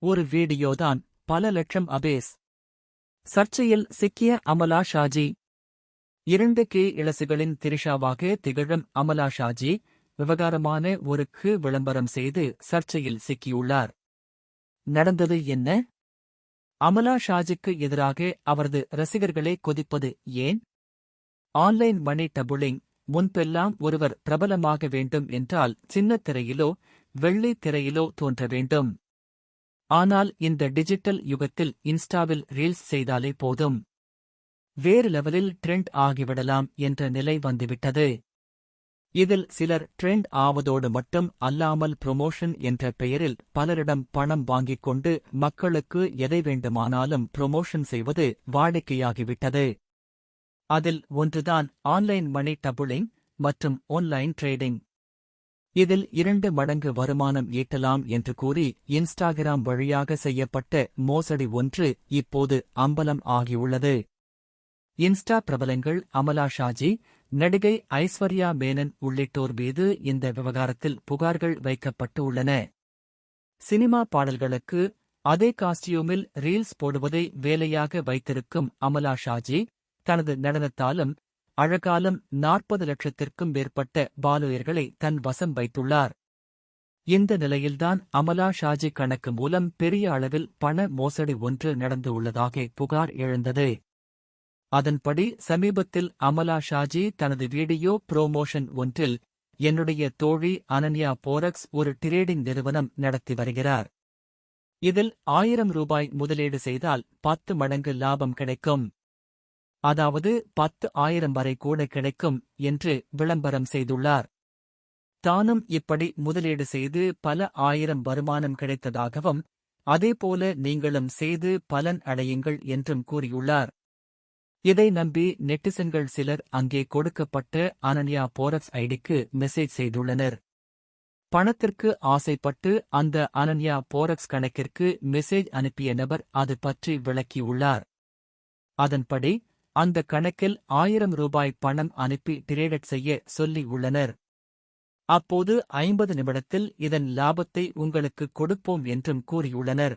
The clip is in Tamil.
ஒரு வீடியோதான் பல லட்சம் அபேஸ். சர்ச்சையில் சிக்கிய அமலா ஷாஜி. 2K இளசுகளின் திரிஷாவாக திகழும் அமலா ஷாஜி விவகாரமான ஒரு விளம்பரம் செய்து சர்ச்சையில் சிக்கியுள்ளார். நடந்தது என்ன? அமலா ஷாஜிக்கு எதிராக அவரது ரசிகர்களே கொதிப்பது ஏன்? Online money doubling. முன்பெல்லாம் ஒருவர் பிரபலமாக வேண்டும் என்றால் சின்னத் திரையிலோ வெள்ளித் திரையிலோ தோன்ற வேண்டும். ஆனால் இந்த டிஜிட்டல் யுகத்தில் இன்ஸ்டாவில் ரீல்ஸ் செய்தாலே போதும், வேறு லெவலில் ட்ரெண்ட் ஆகிவிடலாம் என்ற நிலை வந்துவிட்டது. இதில் சிலர் ட்ரெண்ட் ஆவதோடு மட்டும் அல்லாமல் புரமோஷன் என்ற பெயரில் பலரிடம் பணம் வாங்கிக் கொண்டு மக்களுக்கு எதை வேண்டுமானாலும் புரமோஷன் செய்வது வாடிக்கையாகிவிட்டது. அதில் ஒன்றுதான் ஆன்லைன் மணி டபுளிங் மற்றும் ஆன்லைன் ட்ரேடிங். இதில் 2 மடங்கு வருமானம் ஈட்டலாம் என்று கூறி இன்ஸ்டாகிராம் வழியாக செய்யப்பட்ட மோசடி ஒன்று இப்போது அம்பலம் ஆகியுள்ளது. இன்ஸ்டா பிரபலங்கள் அமலா ஷாஜி, நடிகை ஐஸ்வர்யா மேனன் உள்ளிட்டோர் மீது இந்த விவகாரத்தில் புகார்கள் வைக்கப்பட்டு உள்ளன. சினிமா பாடல்களுக்கு அதே காஸ்டியூமில் ரீல்ஸ் போடுவதை வேலையாக வைத்திருக்கும் அமலா ஷாஜி தனது நடனத்தாலும் அழகாலும் 40 லட்சத்திற்கும் மேற்பட்ட பாலோயர்களை தன் வசம் வைத்துள்ளார். இந்த நிலையில்தான் அமலா ஷாஜி கணக்கு மூலம் பெரிய அளவில் பண மோசடி ஒன்று நடந்து உள்ளதாக புகார் எழுந்தது. அதன்படி சமீபத்தில் அமலா ஷாஜி தனது வீடியோ புரோமோஷன் ஒன்றில், என்னுடைய தோழி அனன்யா போரக்ஸ் ஒரு டிரேடிங் நிறுவனம் நடத்தி வருகிறார். இதில் 1000 ரூபாய் முதலீடு செய்தால் 10 மடங்கு லாபம் கிடைக்கும், அதாவது 10,000 வரை கூட கிடைக்கும் என்று விளம்பரம் செய்துள்ளார். தானும் இப்படி முதலீடு செய்து பல ஆயிரம் வருமானம் கிடைத்ததாகவும், அதேபோல நீங்களும் செய்து பலன் அடையுங்கள் என்றும் கூறியுள்ளார். இதை நம்பி நெட்டிசன்கள் சிலர் அங்கே கொடுக்கப்பட்ட அனன்யா போரக்ஸ் ஐடிக்கு மெசேஜ் செய்துள்ளனர். பணத்திற்கு ஆசைப்பட்டு அந்த அனன்யா போரக்ஸ் கணக்கிற்கு மெசேஜ் அனுப்பிய நபர் அது பற்றி விளக்கியுள்ளார். அதன்படி அந்த கணக்கில் 1000 ரூபாய் பணம் அனுப்பி டிரேட் செய்ய சொல்லி உள்ளனர். அப்போது 50 நிமிடத்தில் இதன் லாபத்தை உங்களுக்கு கொடுப்போம் என்றும் கூறியுள்ளனர்.